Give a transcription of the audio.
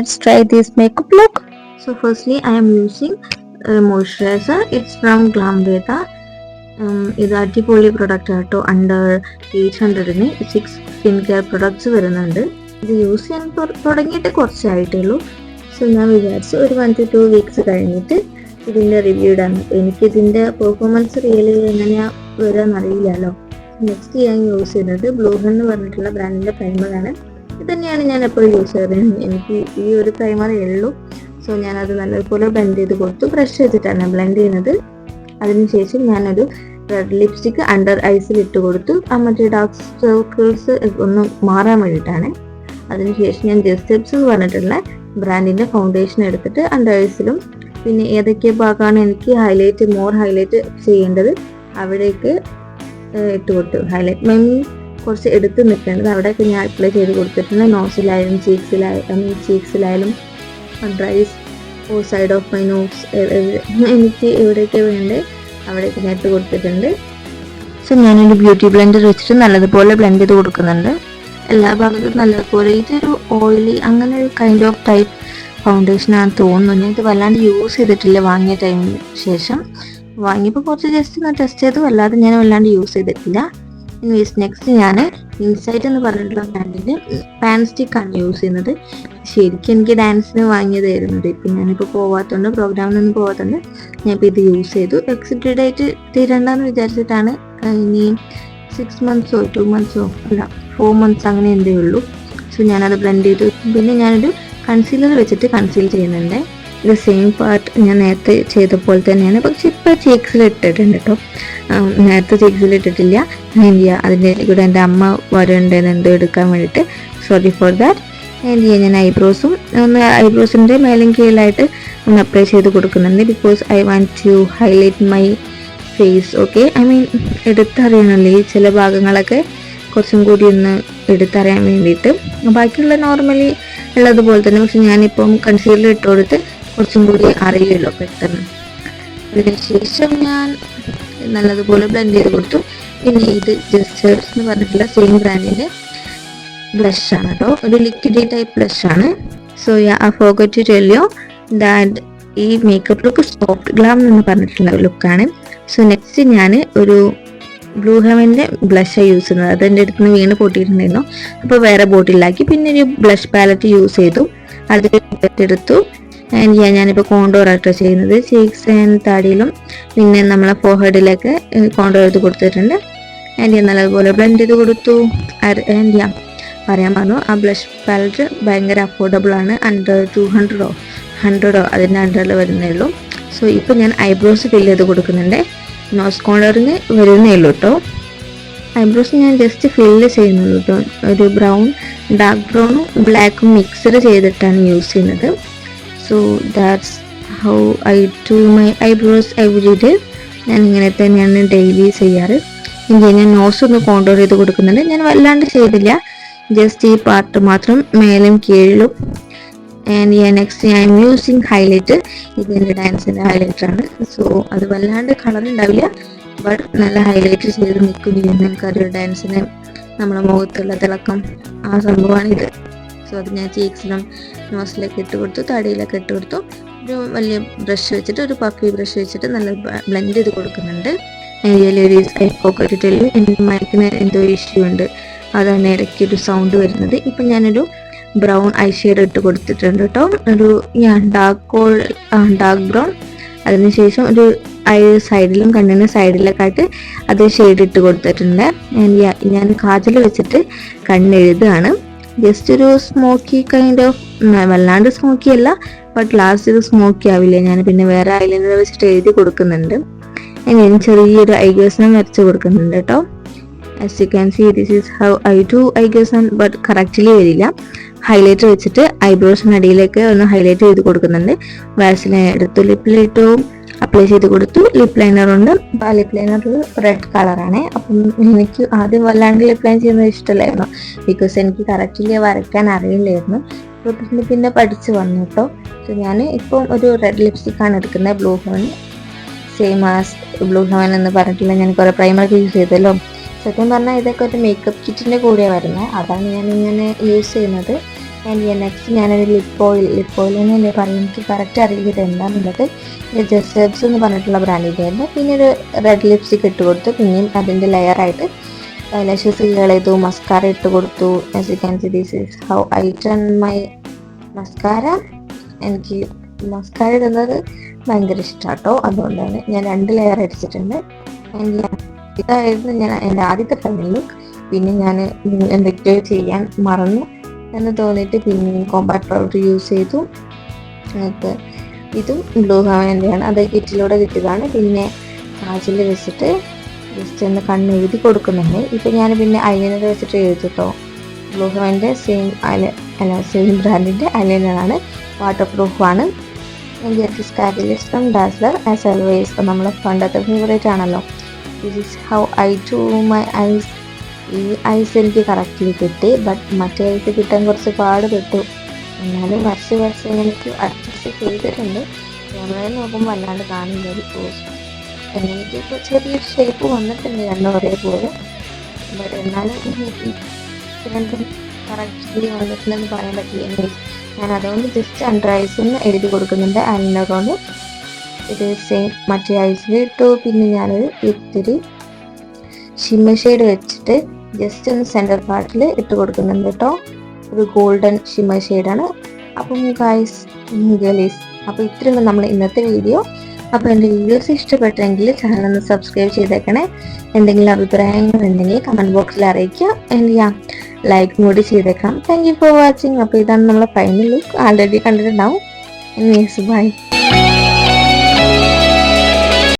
let's try this makeup look. So firstly I am using moisturizer. It's from Glamveda. ഇത് അടിപൊളി product ആട്ടോ. Under 800-ന് 6 skin care products വരുന്നുണ്ട്. ഇത് use ചെയ്യാൻ തുടങ്ങിയിട്ട് കുറച്ചായിട്ടേ ഉള്ളൂ. സോ ഞാൻ വിചാരിച്ചു ഒരു 1 to 2 വീക്സ് കഴിഞ്ഞിട്ട് ഇതിൻ്റെ റിവ്യൂ ഇടാണ്. എനിക്കിതിൻ്റെ പെർഫോമൻസ് റിയലി എങ്ങനെയാണ് വരാമെന്നറിയില്ലല്ലോ. നെക്സ്റ്റ് ഞാൻ യൂസ് ചെയ്യുന്നത് ബ്ലൂ ഹെൻ എന്ന് പറഞ്ഞിട്ടുള്ള ബ്രാൻഡിൻ്റെ പ്രൈമറാണ്. ഇത് തന്നെയാണ് ഞാൻ എപ്പോഴും യൂസ് ചെയ്യുന്നത്. എനിക്ക് ഈ ഒരു പ്രൈമറേ ഉള്ളൂ. സോ ഞാനത് നല്ലപോലെ ബ്ലെൻഡ് ചെയ്ത് കൊടുത്തു. ബ്രഷ് ചെയ്തിട്ടാണ് ബ്ലെൻഡ് ചെയ്യുന്നത്. അതിനുശേഷം ഞാനൊരു റെഡ് ലിപ്സ്റ്റിക്ക് അണ്ടർ ഐസിൽ ഇട്ട് കൊടുത്തു. ആ മറ്റേ ഡാർക്ക് സർക്കിൾസ് ഒന്ന് മാറാൻ വേണ്ടിയിട്ടാണ്. അതിനുശേഷം ഞാൻ ജസ്റ്റ് ടിപ്സ് എന്ന് പറഞ്ഞിട്ടുള്ള ബ്രാൻഡിൻ്റെ ഫൗണ്ടേഷൻ എടുത്തിട്ട് അണ്ടർ ഐസിലും പിന്നെ ഏതൊക്കെ ഭാഗമാണ് എനിക്ക് മോർ ഹൈലൈറ്റ് ചെയ്യേണ്ടത് അവിടേക്ക് ഇട്ട് കൊടുത്തു. ഹൈലൈറ്റ് കുറച്ച് എടുത്ത് നിൽക്കേണ്ടത് അവിടെയൊക്കെ ഞാൻ അപ്ലൈ ചെയ്ത് കൊടുത്തിട്ടുണ്ട്. നോസിലായാലും ചീക്സിലായാലും ഡ്രൈസ് സൈഡ് ഓഫ് മൈ നോസ് എനിക്ക് എവിടെയൊക്കെ വേണ്ടേ അവിടേക്ക് ഞാൻ ഇട്ട് കൊടുത്തിട്ടുണ്ട്. സോ ഞാനൊരു ബ്യൂട്ടി ബ്ലെൻഡർ വെച്ചിട്ട് നല്ലതുപോലെ ബ്ലെൻഡ് ചെയ്ത് കൊടുക്കുന്നുണ്ട് എല്ലാ ഭാഗത്തും നല്ലതുപോലെ. ഇതൊരു ഓയിലി അങ്ങനെ ഒരു കൈൻഡ് ഓഫ് ടൈപ്പ് ഫൗണ്ടേഷനാണ് തോന്നുന്നു. ഞാൻ ഇത് വല്ലാണ്ട് യൂസ് ചെയ്തിട്ടില്ല വാങ്ങിയ ടൈമിന് ശേഷം. വാങ്ങിയപ്പോൾ കുറച്ച് ജസ്റ്റ് ഒന്ന് ടെസ്റ്റ് ചെയ്തു, അല്ലാതെ ഞാൻ വല്ലാണ്ട് യൂസ് ചെയ്തിട്ടില്ല. നെക്സ്റ്റ് ഞാൻ ഇൻസൈറ്റ് എന്ന് പറഞ്ഞിട്ടുള്ള ബ്രാൻഡിൻ്റെ പാൻ സ്റ്റിക്കാണ് യൂസ് ചെയ്യുന്നത്. ശരിക്കും എനിക്ക് ഡാൻസിന് വാങ്ങിയതായിരുന്നു. ഇപ്പം ഞാനിപ്പോൾ പോവാത്തതുകൊണ്ട് പ്രോഗ്രാമിനൊന്നും പോവാത്തതുകൊണ്ട് ഞാനിപ്പോൾ ഇത് യൂസ് ചെയ്തു. എക്സിറ്റ് ഡേറ്റ് തീരണ്ടെന്ന് വിചാരിച്ചിട്ടാണ്. ഇനി 6 monthsോ 2 monthsോ അല്ല 4 months അങ്ങനെ എന്തേ ഉള്ളൂ. സോ ഞാനത് ബ്ലെൻഡ് ചെയ്തു. പിന്നെ ഞാനൊരു കൺസീലർ വെച്ചിട്ട് കൺസീൽ ചെയ്യുന്നുണ്ട്. ഇത് സെയിം പാർട്ട് ഞാൻ നേരത്തെ ചെയ്ത പോലെ തന്നെയാണ്, പക്ഷെ ഇപ്പോൾ ചീക്സിൽ ഇട്ടിട്ടുണ്ട് കേട്ടോ. നേരത്തെ ചീക്സിൽ ഇട്ടിട്ടില്ല. അതിൻ്റെ കൂടെ എൻ്റെ അമ്മ വരുന്നുണ്ടെന്ന് എന്തോ എടുക്കാൻ വേണ്ടിയിട്ട്. Sorry for that. ഞാൻ ഐബ്രോസിൻ്റെ മേലും കീഴിലായിട്ട് ഒന്ന് അപ്ലൈ ചെയ്ത് കൊടുക്കുന്നുണ്ട്. Because I want to highlight my face. Okay, എടുത്തറിയണമല്ലോ ഈ ചില ഭാഗങ്ങളൊക്കെ കുറച്ചും കൂടി ഒന്ന് എടുത്തറിയാൻ വേണ്ടിയിട്ട്. ബാക്കിയുള്ള നോർമലി ഉള്ളതുപോലെ തന്നെ, പക്ഷെ ഞാനിപ്പം കൺസീലർ ഇട്ട് കൊടുത്ത് കുറച്ചും കൂടി അറിയുമല്ലോ പെട്ടെന്ന്. അതിനുശേഷം ഞാൻ നല്ലതുപോലെ ബ്ലെൻഡ് ചെയ്ത് കൊടുത്തു. പിന്നെ ഇത് ജസ്റ്റ് എന്ന് പറഞ്ഞിട്ടുള്ള സെയിം ബ്രാൻഡിൻ്റെ ബ്ലഷാണ് കേട്ടോ. ഒരു ലിക്വിഡി ടൈപ്പ് ബ്ലഷാണ്. So I forgot to tell you that ഈ മേക്കപ്പ് ലുക്ക് സോഫ്റ്റ് ഗ്ലാം എന്ന് പറഞ്ഞിട്ടുള്ള ലുക്കാണ്. സോ നെക്സ്റ്റ് ഞാൻ ഒരു ബ്ലൂ ഹെവൻ്റെ ബ്ലഷാണ് യൂസ് ചെയ്യുന്നത്. അതെൻ്റെ അടുത്ത് നിന്ന് വീണ് പൊട്ടിയിട്ടുണ്ടായിരുന്നു. അപ്പോൾ വേറെ ബോട്ടിലാക്കി പിന്നെ ഒരു ബ്ലഷ് പാലറ്റ് യൂസ് ചെയ്തു. അതിൽ എടുത്തു. ഞാനിപ്പോൾ കോണ്ടോറാട്ടോ ചെയ്യുന്നത്. ചീക്സ് ആൻഡ് താടിയിലും പിന്നെ നമ്മളെ ഫോർഹെഡിലൊക്കെ കോണ്ടോർ ചെയ്ത് കൊടുത്തിട്ടുണ്ട്. ഞാൻ നല്ലതുപോലെ ബ്ലെൻഡ് ചെയ്ത് കൊടുത്തു. പറയാൻ പറഞ്ഞു, ആ ബ്ലഷ് പാലറ്റ് ഭയങ്കര അഫോർഡബിൾ ആണ്. അണ്ടർ 200 100 അതിൻ്റെ അണ്ടറിൽ വരുന്നേ ഉള്ളൂ. സോ ഇപ്പോൾ ഞാൻ ഐബ്രോസ് ഫില്ല് ചെയ്ത് കൊടുക്കുന്നുണ്ട്. നോസ് കോർണറിന് വരുന്നേ ഉള്ളൂ കേട്ടോ. ഐബ്രോസ് ഞാൻ ജസ്റ്റ് ഫില്ല് ചെയ്യുന്നുള്ളൂ കേട്ടോ. ഒരു ഡാർക്ക് ബ്രൗണും ബ്ലാക്കും മിക്സഡ് ചെയ്തിട്ടാണ് യൂസ് ചെയ്യുന്നത്. So that's how I do my eyebrows every day. ഞാൻ ഇങ്ങനെ തന്നെയാണ് ഡെയിലി ചെയ്യാറ്. ഞാൻ നോസ് ഒന്ന് കോണ്ടോർ ചെയ്ത് കൊടുക്കുന്നുണ്ട്. ഞാൻ വല്ലാണ്ട് ചെയ്തില്ല, ജസ്റ്റ് ഈ പാർട്ട് മാത്രം മേലും കീഴിലും. Next I M using highlight. ഇത് എൻ്റെ ഡാൻസിൻ്റെ ഹൈലൈറ്ററാണ്. സോ അത് വല്ലാണ്ട് കളർ ഉണ്ടാവില്ല, ബട്ട് നല്ല ഹൈലൈറ്റ് ചെയ്ത് നിൽക്കും. നിങ്ങൾക്കറിയോ ഡാൻസിന് നമ്മളെ മുഖത്തുള്ള തിളക്കം, ആ സംഭവമാണിത്. സോ അത് ഞാൻ ചീക്സിലും നോസിലൊക്കെ ഇട്ട് കൊടുത്തു, തടിയിലൊക്കെ ഇട്ട് കൊടുത്തു. ഒരു വലിയ ബ്രഷ് വെച്ചിട്ട്, ഒരു പഫി ബ്രഷ് വെച്ചിട്ട് നല്ല ബ്ലെൻഡ് ചെയ്ത് കൊടുക്കുന്നുണ്ട്. എൻ്റെ മൈക്കിന് എന്തോ ഇഷ്യൂ ഉണ്ട്, അതാണ് ഇടയ്ക്ക് ഒരു സൗണ്ട് വരുന്നത്. ഇപ്പം ഞാനൊരു ബ്രൗൺ ഐ ഷെയ്ഡ് ഇട്ട് കൊടുത്തിട്ടുണ്ട് കേട്ടോ. ഒരു ഡാർക്ക് ബ്രൗൺ. അതിനുശേഷം ഒരു ഐ സൈഡിലും കണ്ണിന് സൈഡിലൊക്കെ ആയിട്ട് അത് ഷെയ്ഡ് ഇട്ട് കൊടുത്തിട്ടുണ്ട്. ഞാൻ കാജൽ വെച്ചിട്ട് കണ്ണെഴുതാണ്. ജസ്റ്റ് ഒരു സ്മോക്കി കൈൻഡ് ഓഫ്, വല്ലാണ്ട് സ്മോക്കി അല്ല, ബട്ട് ലാസ്റ്റ് ഇത് സ്മോക്കി ആവില്ല. ഞാൻ പിന്നെ വേറെ ഐലൈനർ വെച്ചിട്ട് എഴുതി കൊടുക്കുന്നുണ്ട്. ഞാൻ ചെറിയൊരു ഐഗ്ലേഴ്സിനും വരച്ച് കൊടുക്കുന്നുണ്ട് കേട്ടോ. As you can see, this is how I do eyeglazes, but correctly വരില്ല. ഹൈലൈറ്റർ വെച്ചിട്ട് ഐബ്രോസിനടിയിലേക്ക് ഒന്ന് ഹൈലൈറ്റ് ചെയ്ത് കൊടുക്കുന്നുണ്ട്. വാസലിൻ എടുത്തു, ലിപ്പിലിട്ടു, അപ്ലൈ ചെയ്ത് കൊടുത്തു. ലിപ്പ് ലൈനർ ഉണ്ട്. ആ ലിപ്പ് ലൈനർ റെഡ് കളറാണ്. അപ്പം എനിക്ക് ആദ്യം വല്ലാണ്ട് ലിപ്പ് ലൈൻ ചെയ്യുന്നത് ഇഷ്ടമല്ലായിരുന്നു, ബിക്കോസ് എനിക്ക് കറക്റ്റ്ലി വരയ്ക്കാൻ അറിയില്ലായിരുന്നു. പിന്നെ പഠിച്ച് വന്നു കേട്ടോ. സോ ഞാൻ ഇപ്പം ഒരു റെഡ് ലിപ്സ്റ്റിക്കാണ് എടുക്കുന്നത്, blue heaven. Same as blue heaven എന്ന് പറഞ്ഞിട്ടില്ല. ഞാൻ കുറേ പ്രൈമറൊക്കെ യൂസ് ചെയ്തല്ലോ. സത്യം പറഞ്ഞാൽ ഇതൊക്കെ ഒരു മേക്കപ്പ് കിറ്റിൻ്റെ കൂടെയാണ് വരുന്നത്. അതാണ് ഞാൻ ഇങ്ങനെ യൂസ് ചെയ്യുന്നത്. ആൻഡ് നെക്സ്റ്റ് ഞാനൊരു ലിപ്പ് ഓയിൽ എന്നല്ലേ പറയും, എനിക്ക് കറക്റ്റ് അറിയില്ല ഇത് എന്താണെന്നുള്ളത്. ഇത് ജെസേബ്സ് എന്ന് പറഞ്ഞിട്ടുള്ള ബ്രാൻഡിൻ്റെ ആയിരുന്നു. പിന്നെ ഒരു റെഡ് ലിപ്സ്റ്റിക് ഇട്ട് കൊടുത്തു. പിന്നെയും അതിൻ്റെ ലെയറായിട്ട് ഐലാഷസ് ഫിൽ ചെയ്തു, മസ്കാര ഇട്ട് കൊടുത്തു. As you can see this is how I done my mascara. എനിക്ക് മസ്കാര ഇടുന്നത് ഭയങ്കര ഇഷ്ടമാട്ടോ, അതുകൊണ്ടാണ് ഞാൻ 2 ലെയർ അടിച്ചിട്ടുണ്ട്. ഇതായിരുന്നു ഞാൻ എൻ്റെ ആദ്യത്തെ ഫൈനൽ ലുക്ക്. പിന്നെ ഞാൻ എന്തൊക്കെയോ ചെയ്യാൻ മറന്നു എന്ന് തോന്നിയിട്ട് പിന്നെ കോമ്പാക്ട് പൗഡർ യൂസ് ചെയ്തു. ഇതും ബ്ലൂ ഹെവൻ്റെയാണ്, അത് കിറ്റിലൂടെ കിട്ടിയതാണ്. പിന്നെ കാജൽ വെച്ചിട്ട് ജസ്റ്റ് ഒന്ന് കണ്ണെഴുതി കൊടുക്കുന്നുണ്ട്. ഇപ്പം ഞാൻ പിന്നെ ഐലൈനർ വെച്ചിട്ട് എഴുതിട്ടോ. ബ്ലൂ ഹെവൻ്റെ സെയിം ബ്രാൻഡിൻ്റെ ഐലൈനറാണ്, വാട്ടർ പ്രൂഫാണ്. ഫ്രം ഡാസ്ലർ ആസ് ഓൾവേസ്, നമ്മളെ പണ്ടത്തെ ഫേവറേറ്റ് ആണല്ലോ. This is how I to my eyes. ഈ ഐസ് എനിക്ക് കറക്റ്റ്ലി കിട്ടി, ബട്ട് മറ്റേ ഐസ് കിട്ടാൻ കുറച്ച് പാടുപെട്ടു. എന്നാലും വരച്ച് എനിക്ക് അഡ്ജസ്റ്റ് ചെയ്തിട്ടുണ്ട്. ക്യാമറയിൽ നോക്കുമ്പോൾ അല്ലാണ്ട് കാണില്ല. എനിക്കിപ്പോൾ ചെറിയൊരു ഷേപ്പ് വന്നിട്ടുണ്ട്, രണ്ടും ഒരേപോലെ. ബട്ട് എന്നാലും രണ്ടും കറക്റ്റ്ലി വന്നിട്ടുണ്ടെന്ന് പറയാൻ പറ്റില്ല. ഞാൻ അതുകൊണ്ട് ജസ്റ്റ് അണ്ടർ ഐസിന് എഴുതി കൊടുക്കുന്നുണ്ട് ഐലൈനർ കൊണ്ട്. ഇത് സെയിം മറ്റേ ഐസിൽ ഇട്ടു. പിന്നെ ഞാനൊരു ഇത്തിരി ഷിമ്മർ ഷെയ്ഡ് വെച്ചിട്ട് ജസ്റ്റ് ഒന്ന് സെൻറ്റർ പാർട്ടിൽ ഇട്ട് കൊടുക്കുന്നുണ്ട് കേട്ടോ. ഒരു ഗോൾഡൻ ഷിമ്മർ ഷെയ്ഡാണ്. അപ്പം ഗൈസ് ഗേളീസ്, അപ്പോൾ ഇത്രയുള്ള നമ്മൾ ഇന്നത്തെ വീഡിയോ. അപ്പോൾ എൻ്റെ വീഡിയോസ് ഇഷ്ടപ്പെട്ടെങ്കിൽ ചാനൽ ഒന്ന് സബ്സ്ക്രൈബ് ചെയ്തേക്കണേ. എന്തെങ്കിലും അഭിപ്രായങ്ങൾ ഉണ്ടെങ്കിൽ കമൻറ്റ് ബോക്സിൽ അറിയിക്കുക. ലൈക്ക് കൂടി ചെയ്തേക്കാം. Thank you for watching. അപ്പോൾ ഇതാണ് നമ്മളെ ഫൈനൽ ലുക്ക്. ആൾറെഡി കണ്ടിട്ടുണ്ടാവും. ബൈ.